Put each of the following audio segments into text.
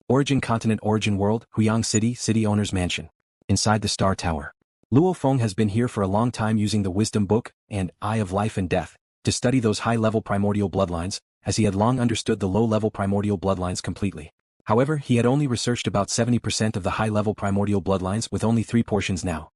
Origin Continent, Origin World, Huyang City, City Owner's Mansion. Inside the Star Tower. Luo Feng has been here for a long time using the Wisdom Book and Eye of Life and Death to study those high-level primordial bloodlines, as he had long understood the low-level primordial bloodlines completely. However, he had only researched about 70% of the high-level primordial bloodlines with only 3 portions now.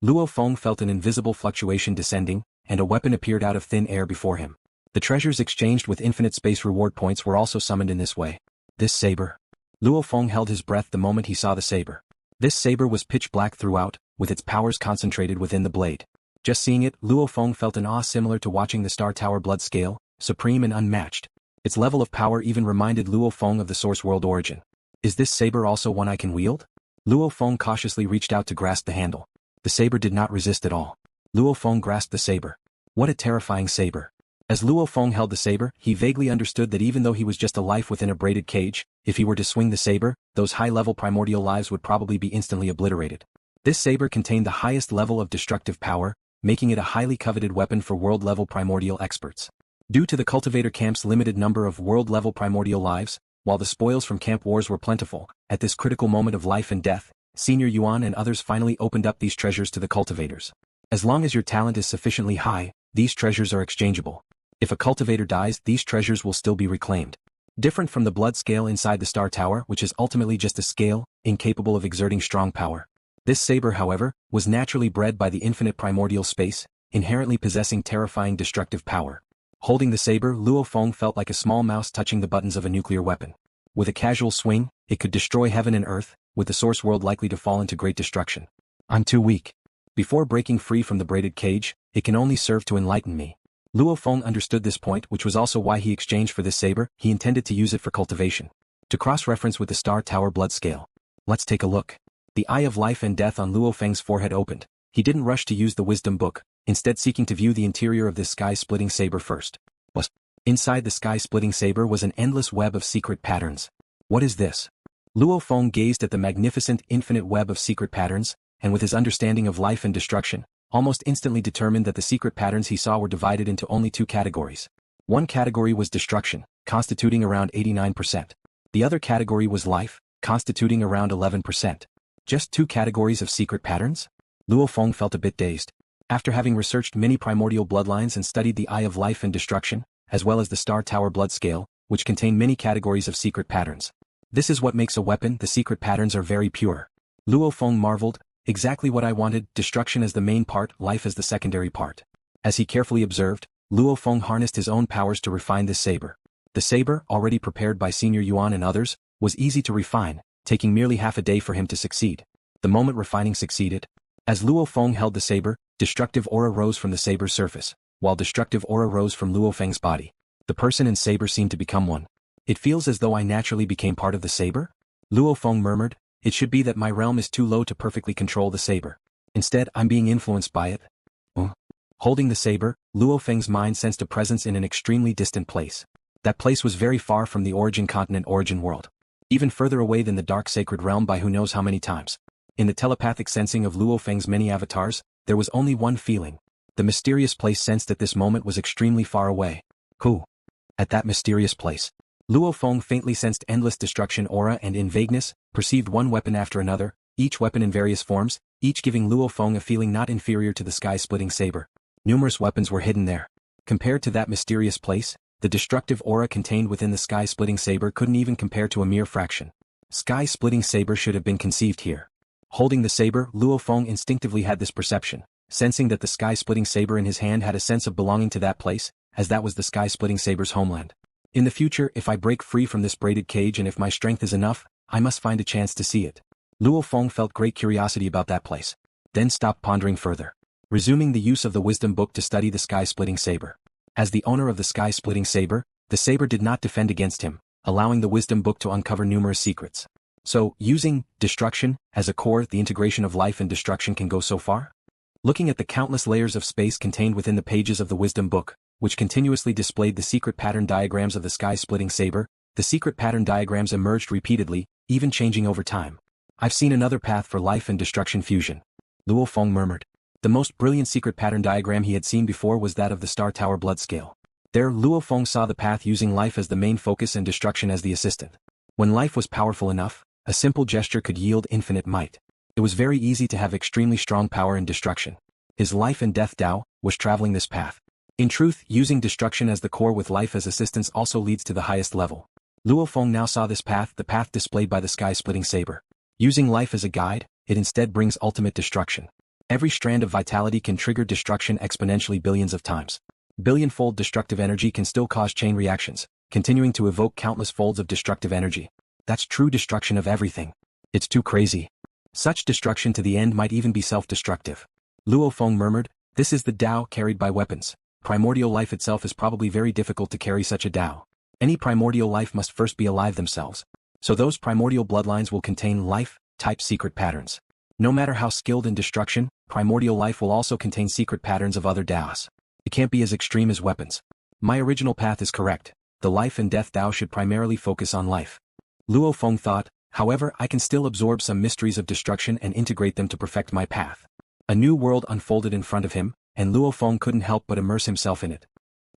Luo Feng felt an invisible fluctuation descending, and a weapon appeared out of thin air before him. The treasures exchanged with infinite space reward points were also summoned in this way. This saber. Luo Feng held his breath the moment he saw the saber. This saber was pitch black throughout, with its powers concentrated within the blade. Just seeing it, Luo Feng felt an awe similar to watching the Star Tower blood scale, supreme and unmatched. Its level of power even reminded Luo Feng of the Source World origin. Is this saber also one I can wield? Luo Feng cautiously reached out to grasp the handle. The saber did not resist at all. Luo Feng grasped the saber. What a terrifying saber. As Luo Feng held the saber, he vaguely understood that even though he was just a life within a braided cage, if he were to swing the saber, those high-level primordial lives would probably be instantly obliterated. This saber contained the highest level of destructive power, making it a highly coveted weapon for world-level primordial experts. Due to the cultivator camp's limited number of world-level primordial lives, while the spoils from camp wars were plentiful, at this critical moment of life and death, Senior Yuan and others finally opened up these treasures to the cultivators. As long as your talent is sufficiently high, these treasures are exchangeable. If a cultivator dies, these treasures will still be reclaimed. Different from the blood scale inside the Star Tower, which is ultimately just a scale, incapable of exerting strong power. This saber, however, was naturally bred by the infinite primordial space, inherently possessing terrifying destructive power. Holding the saber, Luo Feng felt like a small mouse touching the buttons of a nuclear weapon. With a casual swing, it could destroy heaven and earth, with the source world likely to fall into great destruction. I'm too weak. Before breaking free from the braided cage, it can only serve to enlighten me. Luo Feng understood this point, which was also why he exchanged for this saber. He intended to use it for cultivation. To cross-reference with the Star Tower blood scale. Let's take a look. The Eye of Life and Death on Luo Feng's forehead opened. He didn't rush to use the Wisdom Book, instead seeking to view the interior of this sky-splitting saber first. Inside the sky-splitting saber was an endless web of secret patterns. What is this? Luo Feng gazed at the magnificent infinite web of secret patterns, and with his understanding of life and destruction, almost instantly determined that the secret patterns he saw were divided into only 2 categories. One category was destruction, constituting around 89%. The other category was life, constituting around 11%. Just 2 categories of secret patterns? Luo Feng felt a bit dazed. After having researched many primordial bloodlines and studied the Eye of Life and Destruction, as well as the Star Tower blood scale, which contain many categories of secret patterns. This is what makes a weapon. The secret patterns are very pure. Luo Feng marveled. Exactly what I wanted, destruction as the main part, life as the secondary part. As he carefully observed, Luo Feng harnessed his own powers to refine this saber. The saber, already prepared by Senior Yuan and others, was easy to refine, taking merely half a day for him to succeed. The moment refining succeeded. As Luo Feng held the saber, destructive aura rose from the saber's surface, while destructive aura rose from Luo Feng's body. The person and saber seemed to become one. It feels as though I naturally became part of the saber? Luo Feng murmured. It should be that my realm is too low to perfectly control the saber. Instead, I'm being influenced by it. Holding the saber, Luo Feng's mind sensed a presence in an extremely distant place. That place was very far from the Origin Continent, Origin World. Even further away than the dark sacred realm by who knows how many times. In the telepathic sensing of Luo Feng's many avatars, there was only one feeling. The mysterious place sensed at this moment was extremely far away. Who? At that mysterious place. Luo Feng faintly sensed endless destruction aura and in vagueness, perceived one weapon after another, each weapon in various forms, each giving Luo Feng a feeling not inferior to the sky-splitting saber. Numerous weapons were hidden there. Compared to that mysterious place, the destructive aura contained within the sky-splitting saber couldn't even compare to a mere fraction. Sky-splitting saber should have been conceived here. Holding the saber, Luo Feng instinctively had this perception, sensing that the sky-splitting saber in his hand had a sense of belonging to that place, as that was the sky-splitting saber's homeland. In the future, if I break free from this braided cage and if my strength is enough, I must find a chance to see it. Luo Feng felt great curiosity about that place. Then stopped pondering further. Resuming the use of the Wisdom Book to study the sky-splitting saber. As the owner of the sky-splitting saber, the saber did not defend against him, allowing the Wisdom Book to uncover numerous secrets. So, using destruction as a core, the integration of life and destruction can go so far? Looking at the countless layers of space contained within the pages of the Wisdom Book, which continuously displayed the secret pattern diagrams of the sky-splitting saber, the secret pattern diagrams emerged repeatedly, even changing over time. I've seen another path for life and destruction fusion. Luo Feng murmured. The most brilliant secret pattern diagram he had seen before was that of the Star Tower blood scale. There, Luo Feng saw the path using life as the main focus and destruction as the assistant. When life was powerful enough, a simple gesture could yield infinite might. It was very easy to have extremely strong power in destruction. His life and death Tao was traveling this path. In truth, using destruction as the core with life as assistance also leads to the highest level. Luo Feng now saw this path, the path displayed by the sky-splitting saber. Using life as a guide, it instead brings ultimate destruction. Every strand of vitality can trigger destruction exponentially billions of times. Billion-fold destructive energy can still cause chain reactions, continuing to evoke countless folds of destructive energy. That's true destruction of everything. It's too crazy. Such destruction to the end might even be self-destructive. Luo Feng murmured, "This is the Tao carried by weapons. Primordial life itself is probably very difficult to carry such a Tao. Any primordial life must first be alive themselves. So those primordial bloodlines will contain life-type secret patterns. No matter how skilled in destruction, primordial life will also contain secret patterns of other Taos. It can't be as extreme as weapons. My original path is correct. The life and death Tao should primarily focus on life." Luo Feng thought, "However, I can still absorb some mysteries of destruction and integrate them to perfect my path." A new world unfolded in front of him, and Luo Feng couldn't help but immerse himself in it.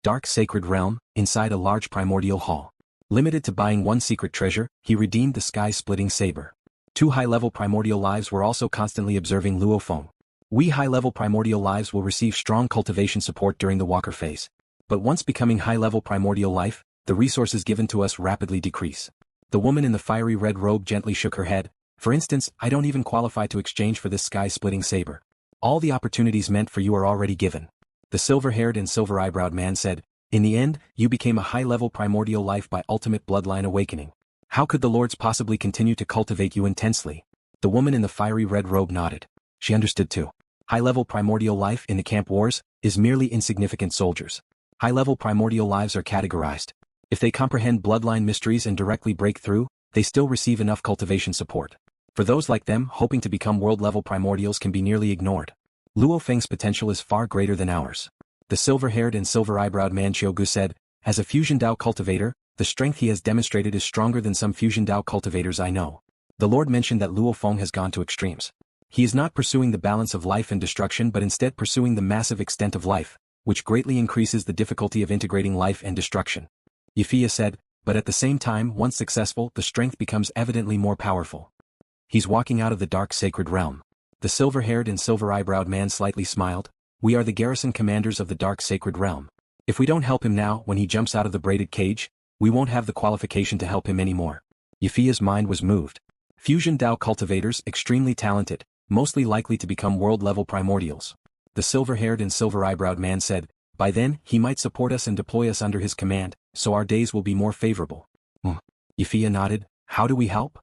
Dark Sacred Realm, inside a large primordial hall. Limited to buying one secret treasure, he redeemed the sky-splitting saber. 2 high-level primordial lives were also constantly observing Luo Feng. We high-level primordial lives will receive strong cultivation support during the walker phase. But once becoming high-level primordial life, the resources given to us rapidly decrease. The woman in the fiery red robe gently shook her head. "For instance, I don't even qualify to exchange for this sky-splitting saber. All the opportunities meant for you are already given." The silver-haired and silver-eyebrowed man said, "In the end, you became a high-level primordial life by ultimate bloodline awakening. How could the lords possibly continue to cultivate you intensely?" The woman in the fiery red robe nodded. She understood too. High-level primordial life in the camp wars is merely insignificant soldiers. High-level primordial lives are categorized. If they comprehend bloodline mysteries and directly break through, they still receive enough cultivation support. For those like them, hoping to become world-level primordials can be nearly ignored. Luo Feng's potential is far greater than ours. The silver-haired and silver-eyebrowed man Qiu Ge said, "As a fusion Dao cultivator, the strength he has demonstrated is stronger than some fusion Dao cultivators I know." The Lord mentioned that Luo Feng has gone to extremes. He is not pursuing the balance of life and destruction but instead pursuing the massive extent of life, which greatly increases the difficulty of integrating life and destruction. Yifeiya said, "But at the same time, once successful, the strength becomes evidently more powerful." He's walking out of the dark sacred realm. The silver-haired and silver-eyebrowed man slightly smiled. "We are the garrison commanders of the dark sacred realm. If we don't help him now when he jumps out of the braided cage, we won't have the qualification to help him anymore." Yifeiya's mind was moved. Fusion Dao cultivators, extremely talented, mostly likely to become world-level primordials. The silver-haired and silver-eyebrowed man said, "By then, he might support us and deploy us under his command, so our days will be more favorable." Yifeiya nodded. "How do we help?"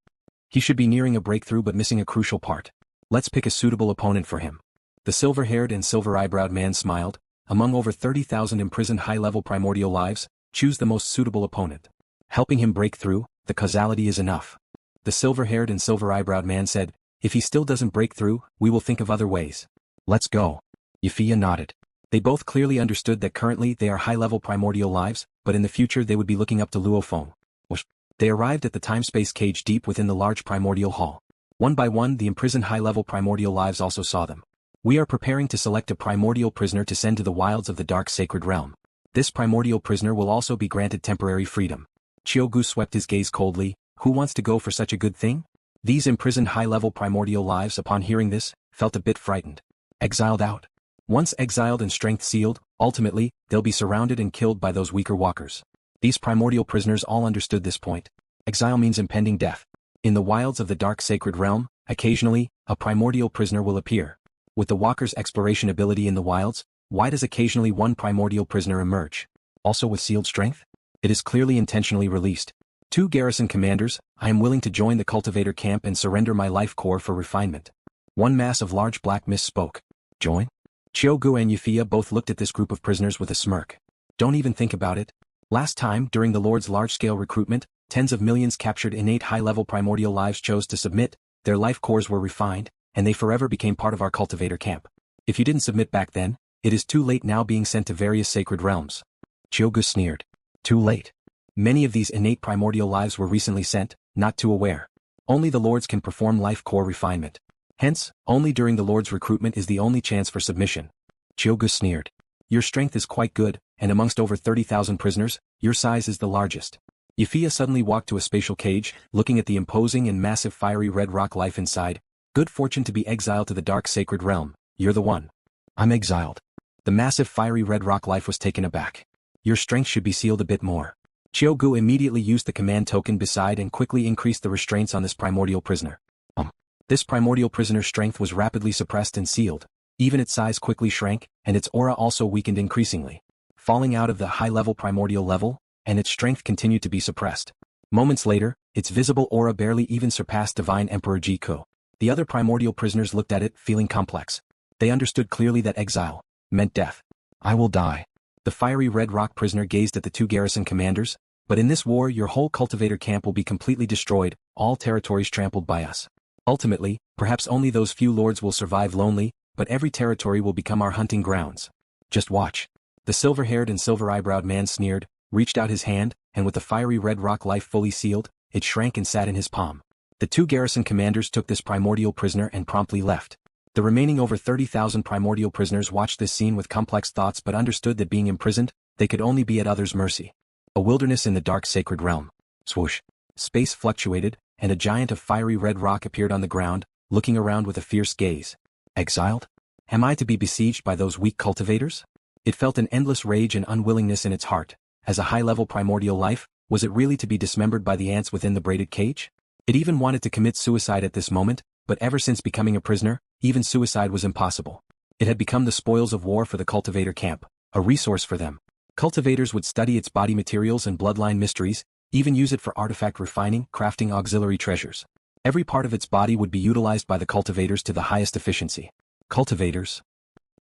"He should be nearing a breakthrough but missing a crucial part. Let's pick a suitable opponent for him." The silver-haired and silver-eyebrowed man smiled. "Among over 30,000 imprisoned high-level primordial lives, choose the most suitable opponent. Helping him break through, the causality is enough." The silver-haired and silver-eyebrowed man said, "If he still doesn't break through, we will think of other ways." "Let's go." Yifeiya nodded. They both clearly understood that currently they are high-level primordial lives, but in the future they would be looking up to Luo Feng. They arrived at the time-space cage deep within the large primordial hall. One by one the imprisoned high-level primordial lives also saw them. "We are preparing to select a primordial prisoner to send to the wilds of the dark sacred realm. This primordial prisoner will also be granted temporary freedom." Qiu Ge swept his gaze coldly. "Who wants to go for such a good thing?" These imprisoned high-level primordial lives upon hearing this, felt a bit frightened. Exiled out. Once exiled and strength sealed, ultimately, they'll be surrounded and killed by those weaker walkers. These primordial prisoners all understood this point. Exile means impending death. In the wilds of the dark sacred realm, occasionally, a primordial prisoner will appear. With the walker's exploration ability in the wilds, why does occasionally one primordial prisoner emerge? Also with sealed strength? It is clearly intentionally released. "2 garrison commanders, I am willing to join the cultivator camp and surrender my life core for refinement." One mass of large black mist spoke. "Join?" Qiu Ge and Yifeiya both looked at this group of prisoners with a smirk. "Don't even think about it. Last time, during the Lord's large-scale recruitment, tens of millions captured innate high-level primordial lives chose to submit, their life cores were refined, and they forever became part of our cultivator camp. If you didn't submit back then, it is too late now being sent to various sacred realms." Qiu Ge sneered. "Too late. Many of these innate primordial lives were recently sent, not too aware. Only the Lords can perform life core refinement. Hence, only during the Lord's recruitment is the only chance for submission." Qiu Ge sneered. "Your strength is quite good, and amongst over 30,000 prisoners, your size is the largest. Yifeiya suddenly walked to a spatial cage, looking at the imposing and massive fiery red rock life inside. Good fortune to be exiled to the dark sacred realm. You're the one. I'm exiled. The massive fiery red rock life was taken aback. Your strength should be sealed a bit more. Qiu Ge immediately used the command token beside and quickly increased the restraints on this primordial prisoner. This primordial prisoner's strength was rapidly suppressed and sealed. Even its size quickly shrank, and its aura also weakened increasingly. Falling out of the high-level primordial level, and its strength continued to be suppressed. Moments later, its visible aura barely even surpassed Divine Emperor Jiku. The other primordial prisoners looked at it, feeling complex. They understood clearly that exile meant death. I will die. The fiery red rock prisoner gazed at the two garrison commanders. But in this war, your whole cultivator camp will be completely destroyed, all territories trampled by us. Ultimately, perhaps only those few lords will survive lonely, but every territory will become our hunting grounds. Just watch. The silver-haired and silver-eyebrowed man sneered, reached out his hand, and with the fiery red rock life fully sealed, it shrank and sat in his palm. The two garrison commanders took this primordial prisoner and promptly left. The remaining over 30,000 primordial prisoners watched this scene with complex thoughts but understood that being imprisoned, they could only be at others' mercy. A wilderness in the dark sacred realm. Swoosh. Space fluctuated, and a giant of fiery red rock appeared on the ground, looking around with a fierce gaze. Exiled? Am I to be besieged by those weak cultivators? It felt an endless rage and unwillingness in its heart. As a high-level primordial life, was it really to be dismembered by the ants within the braided cage? It even wanted to commit suicide at this moment, but ever since becoming a prisoner, even suicide was impossible. It had become the spoils of war for the cultivator camp, a resource for them. Cultivators would study its body materials and bloodline mysteries, even use it for artifact refining, crafting auxiliary treasures. Every part of its body would be utilized by the cultivators to the highest efficiency. Cultivators.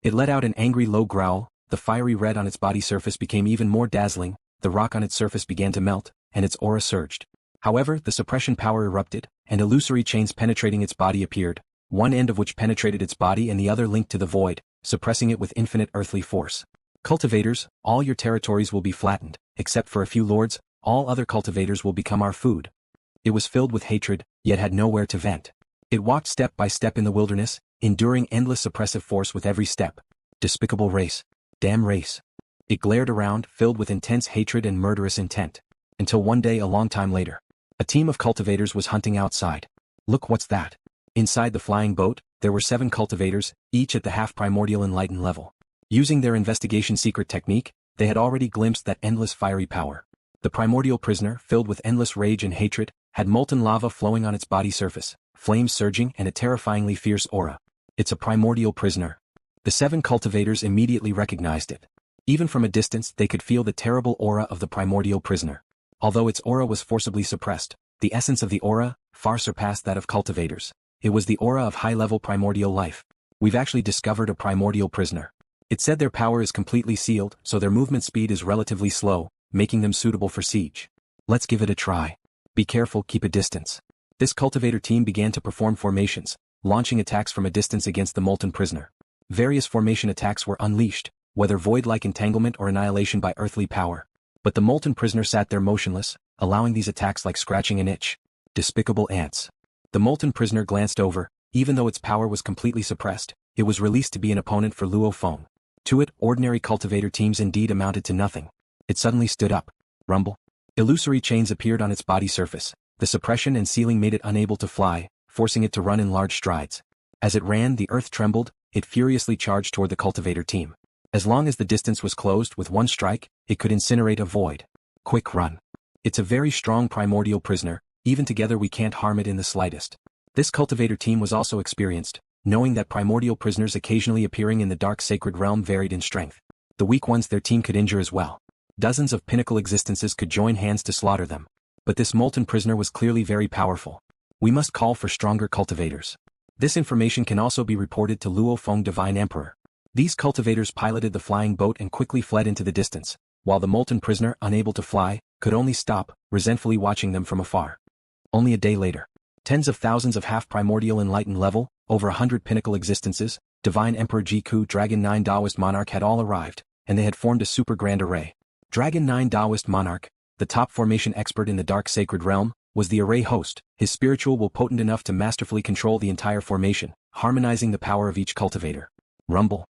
It let out an angry low growl, the fiery red on its body surface became even more dazzling, the rock on its surface began to melt, and its aura surged. However, the suppression power erupted, and illusory chains penetrating its body appeared, one end of which penetrated its body and the other linked to the void, suppressing it with infinite earthly force. Cultivators, all your territories will be flattened, except for a few lords, all other cultivators will become our food. It was filled with hatred, yet had nowhere to vent. It walked step by step in the wilderness, enduring endless suppressive force with every step. Despicable race. Damn race. It glared around, filled with intense hatred and murderous intent. Until one day a long time later. A team of cultivators was hunting outside. Look, what's that? Inside the flying boat, there were 7 cultivators, each at the half-primordial enlightened level. Using their investigation secret technique, they had already glimpsed that endless fiery power. The primordial prisoner, filled with endless rage and hatred, had molten lava flowing on its body surface, flames surging and a terrifyingly fierce aura. It's a primordial prisoner. The 7 cultivators immediately recognized it. Even from a distance they could feel the terrible aura of the primordial prisoner. Although its aura was forcibly suppressed, the essence of the aura far surpassed that of cultivators. It was the aura of high-level primordial life. We've actually discovered a primordial prisoner. It said their power is completely sealed, so their movement speed is relatively slow, making them suitable for siege. Let's give it a try. Be careful, keep a distance. This cultivator team began to perform formations, launching attacks from a distance against the molten prisoner. Various formation attacks were unleashed, whether void-like entanglement or annihilation by earthly power. But the molten prisoner sat there motionless, allowing these attacks like scratching an itch. Despicable ants. The molten prisoner glanced over. Even though its power was completely suppressed, it was released to be an opponent for Luo Feng. To it, ordinary cultivator teams indeed amounted to nothing. It suddenly stood up. Rumble. Illusory chains appeared on its body surface. The suppression and sealing made it unable to fly, forcing it to run in large strides. As it ran, the earth trembled. It furiously charged toward the cultivator team. As long as the distance was closed with one strike, it could incinerate a void. Quick run. It's a very strong primordial prisoner, even together we can't harm it in the slightest. This cultivator team was also experienced, knowing that primordial prisoners occasionally appearing in the dark sacred realm varied in strength. The weak ones their team could injure as well. Dozens of pinnacle existences could join hands to slaughter them. But this molten prisoner was clearly very powerful. We must call for stronger cultivators. This information can also be reported to Luo Feng Divine Emperor. These cultivators piloted the flying boat and quickly fled into the distance, while the molten prisoner, unable to fly, could only stop, resentfully watching them from afar. Only a day later. Tens of thousands of half-primordial enlightened level, over 100 pinnacle existences, Divine Emperor Jiku, Dragon 9 Taoist Monarch had all arrived, and they had formed a super grand array. Dragon 9 Taoist Monarch, the top formation expert in the dark sacred realm, was the array host. His spiritual will potent enough to masterfully control the entire formation, harmonizing the power of each cultivator. Rumble.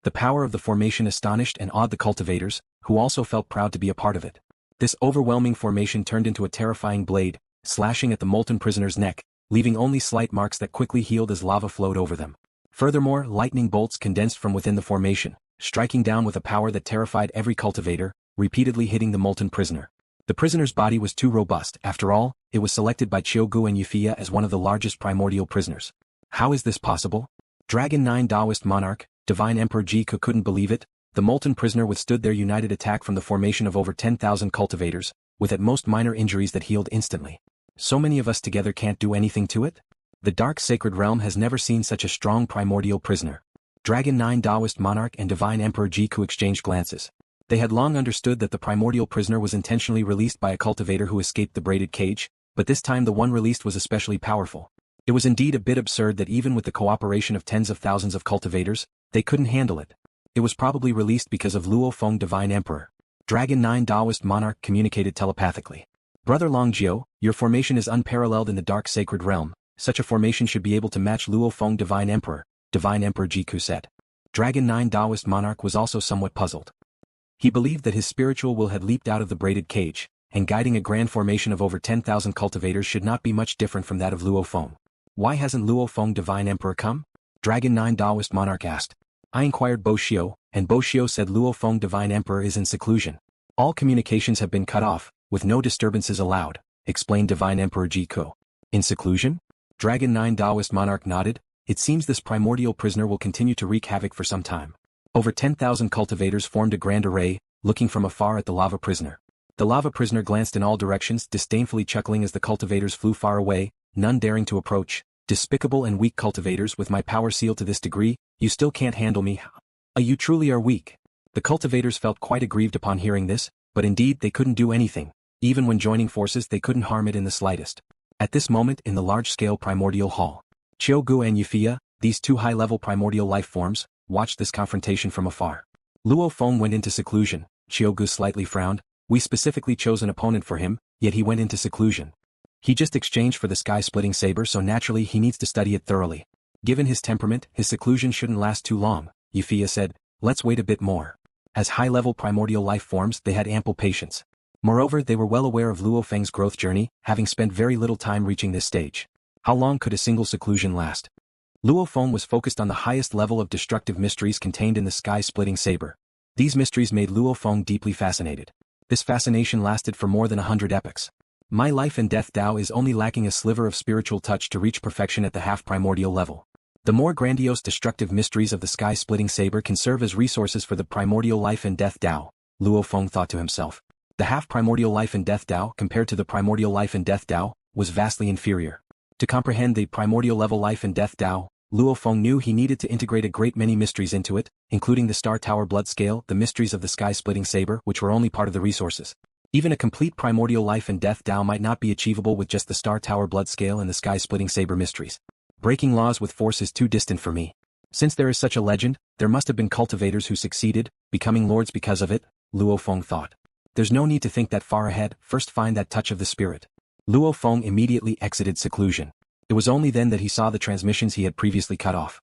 The power of the formation astonished and awed the cultivators, who also felt proud to be a part of it. This overwhelming formation turned into a terrifying blade, slashing at the molten prisoner's neck, leaving only slight marks that quickly healed as lava flowed over them. Furthermore, lightning bolts condensed from within the formation, striking down with a power that terrified every cultivator, repeatedly hitting the molten prisoner. The prisoner's body was too robust. After all, it was selected by Qiu Ge and Yifeiya as one of the largest primordial prisoners. How is this possible? Dragon 9 Taoist monarch, Divine Emperor Qiu couldn't believe it. The molten prisoner withstood their united attack from the formation of over 10,000 cultivators, with at most minor injuries that healed instantly. So many of us together can't do anything to it? The dark sacred realm has never seen such a strong primordial prisoner. Dragon 9 Taoist monarch and Divine Emperor Qiu exchanged glances. They had long understood that the primordial prisoner was intentionally released by a cultivator who escaped the braided cage, but this time the one released was especially powerful. It was indeed a bit absurd that even with the cooperation of tens of thousands of cultivators, they couldn't handle it. It was probably released because of Luo Feng Divine Emperor. Dragon 9 Taoist monarch communicated telepathically. Brother Longjio, your formation is unparalleled in the dark sacred realm. Such a formation should be able to match Luo Feng Divine Emperor Qiu said. Dragon 9 Taoist monarch was also somewhat puzzled. He believed that his spiritual will had leaped out of the braided cage, and guiding a grand formation of over 10,000 cultivators should not be much different from that of Luo Feng. Why hasn't Luo Feng Divine Emperor come? Dragon 9 Taoist monarch asked. I inquired Bo Xiu, and Bo Xiu said Luo Feng Divine Emperor is in seclusion. All communications have been cut off, with no disturbances allowed, explained Divine Emperor Qiu. In seclusion? Dragon 9 Taoist monarch nodded. It seems this primordial prisoner will continue to wreak havoc for some time. Over 10,000 cultivators formed a grand array, looking from afar at the lava prisoner. The lava prisoner glanced in all directions, disdainfully chuckling as the cultivators flew far away, none daring to approach. Despicable and weak cultivators, with my power sealed to this degree, you still can't handle me. You truly are weak. The cultivators felt quite aggrieved upon hearing this, but indeed they couldn't do anything. Even when joining forces they couldn't harm it in the slightest. At this moment in the large-scale primordial hall, Qiu Ge and Yifeiya, these two high-level primordial life forms, watched this confrontation from afar. Luo Feng went into seclusion. Qiu Ge slightly frowned. We specifically chose an opponent for him, yet he went into seclusion. He just exchanged for the sky-splitting saber, so naturally he needs to study it thoroughly. Given his temperament, his seclusion shouldn't last too long, Yifeiya said. Let's wait a bit more. As high-level primordial life forms, they had ample patience. Moreover, they were well aware of Luo Feng's growth journey, having spent very little time reaching this stage. How long could a single seclusion last? Luo Feng was focused on the highest level of destructive mysteries contained in the sky-splitting saber. These mysteries made Luo Feng deeply fascinated. This fascination lasted for more than 100 epochs. My life and death Tao is only lacking a sliver of spiritual touch to reach perfection at the half-primordial level. The more grandiose destructive mysteries of the sky-splitting saber can serve as resources for the primordial life and death Tao, Luo Feng thought to himself. The half-primordial life and death Tao, compared to the primordial life and death Tao, was vastly inferior. To comprehend the primordial level life and death Tao, Luo Feng knew he needed to integrate a great many mysteries into it, including the Star Tower blood scale, the mysteries of the sky-splitting saber, which were only part of the resources. Even a complete primordial life and death Tao might not be achievable with just the Star Tower blood scale and the sky-splitting saber mysteries. Breaking laws with force is too distant for me. Since there is such a legend, there must have been cultivators who succeeded, becoming lords because of it, Luo Feng thought. There's no need to think that far ahead, first find that touch of the spirit. Luo Feng immediately exited seclusion. It was only then that he saw the transmissions he had previously cut off.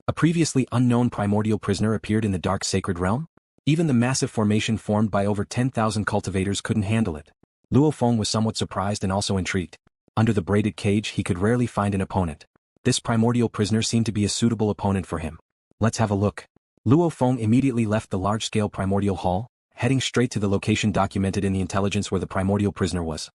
A previously unknown primordial prisoner appeared in the dark sacred realm? Even the massive formation formed by over 10,000 cultivators couldn't handle it. Luo Feng was somewhat surprised and also intrigued. Under the braided cage he could rarely find an opponent. This primordial prisoner seemed to be a suitable opponent for him. Let's have a look. Luo Feng immediately left the large-scale primordial hall, heading straight to the location documented in the intelligence where the primordial prisoner was.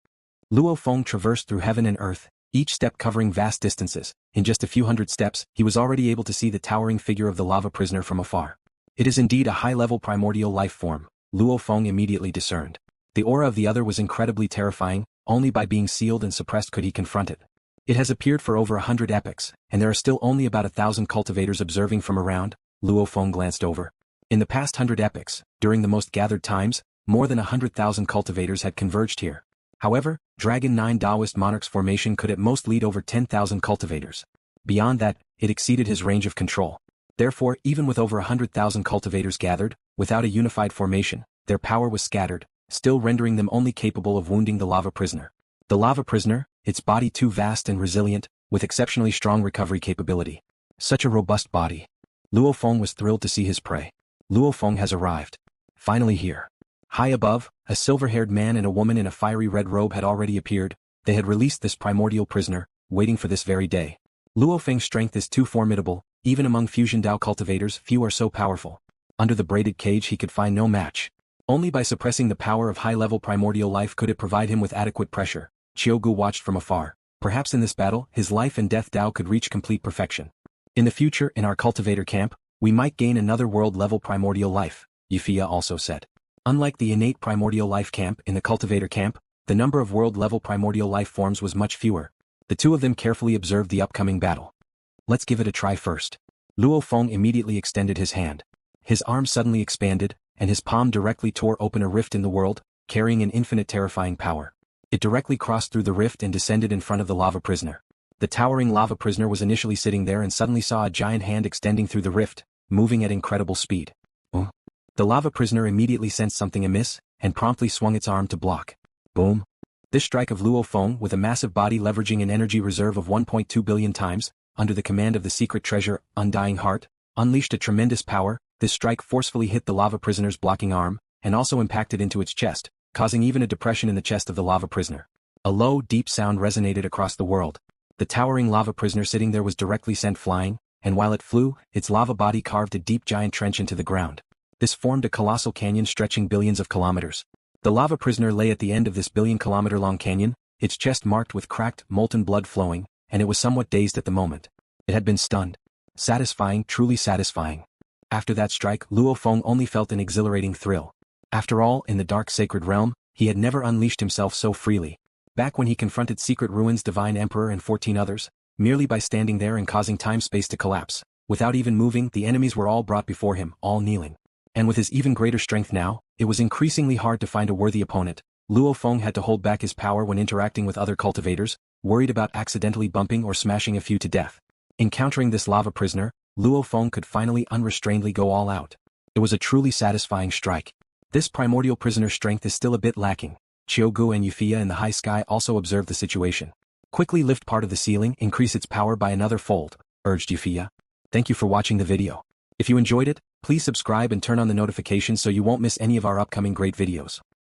Luo Feng traversed through heaven and earth, each step covering vast distances. In just a few hundred steps, he was already able to see the towering figure of the lava prisoner from afar. It is indeed a high-level primordial life form, Luo Feng immediately discerned. The aura of the other was incredibly terrifying, only by being sealed and suppressed could he confront it. It has appeared for over 100 epochs, and there are still only about 1,000 cultivators observing from around, Luo Feng glanced over. In the past 100 epochs, during the most gathered times, more than 100,000 cultivators had converged here. However, Dragon 9 Taoist monarch's formation could at most lead over 10,000 cultivators. Beyond that, it exceeded his range of control. Therefore, even with over 100,000 cultivators gathered, without a unified formation, their power was scattered, still rendering them only capable of wounding the lava prisoner. The lava prisoner, its body too vast and resilient, with exceptionally strong recovery capability. Such a robust body. Luo Feng was thrilled to see his prey. Luo Feng has arrived. Finally here. High above, a silver-haired man and a woman in a fiery red robe had already appeared. They had released this primordial prisoner, waiting for this very day. LuoFeng's strength is too formidable, even among fusion Dao cultivators few are so powerful. Under the braided cage he could find no match. Only by suppressing the power of high-level primordial life could it provide him with adequate pressure. Qiu Ge watched from afar. Perhaps in this battle, his life and death Dao could reach complete perfection. In the future, in our cultivator camp, we might gain another world-level primordial life, Yifeiya also said. Unlike the innate primordial life camp in the cultivator camp, the number of world-level primordial life forms was much fewer. The two of them carefully observed the upcoming battle. Let's give it a try first. Luo Feng immediately extended his hand. His arm suddenly expanded, and his palm directly tore open a rift in the world, carrying an infinite terrifying power. It directly crossed through the rift and descended in front of the lava prisoner. The towering lava prisoner was initially sitting there and suddenly saw a giant hand extending through the rift, moving at incredible speed. The lava prisoner immediately sensed something amiss, and promptly swung its arm to block. Boom! This strike of Luo Feng, with a massive body leveraging an energy reserve of 1.2 billion times, under the command of the secret treasure, Undying Heart, unleashed a tremendous power. This strike forcefully hit the lava prisoner's blocking arm, and also impacted into its chest, causing even a depression in the chest of the lava prisoner. A low, deep sound resonated across the world. The towering lava prisoner sitting there was directly sent flying, and while it flew, its lava body carved a deep giant trench into the ground. This formed a colossal canyon stretching billions of kilometers. The lava prisoner lay at the end of this billion-kilometer-long canyon, its chest marked with cracked, molten blood flowing, and it was somewhat dazed at the moment. It had been stunned. Satisfying, truly satisfying. After that strike, Luo Feng only felt an exhilarating thrill. After all, in the dark sacred realm, he had never unleashed himself so freely. Back when he confronted Secret Ruins' Divine Emperor and 14 others, merely by standing there and causing time-space to collapse, without even moving, the enemies were all brought before him, all kneeling. And with his even greater strength now, it was increasingly hard to find a worthy opponent. Luo Feng had to hold back his power when interacting with other cultivators, worried about accidentally bumping or smashing a few to death. Encountering this lava prisoner, Luo Feng could finally unrestrainedly go all out. It was a truly satisfying strike. This primordial prisoner's strength is still a bit lacking. Qiu Ge and Yifeiya in the high sky also observed the situation. Quickly lift part of the ceiling, increase its power by another fold, urged Yifeiya. Thank you for watching the video. If you enjoyed it, please subscribe and turn on the notifications so you won't miss any of our upcoming great videos.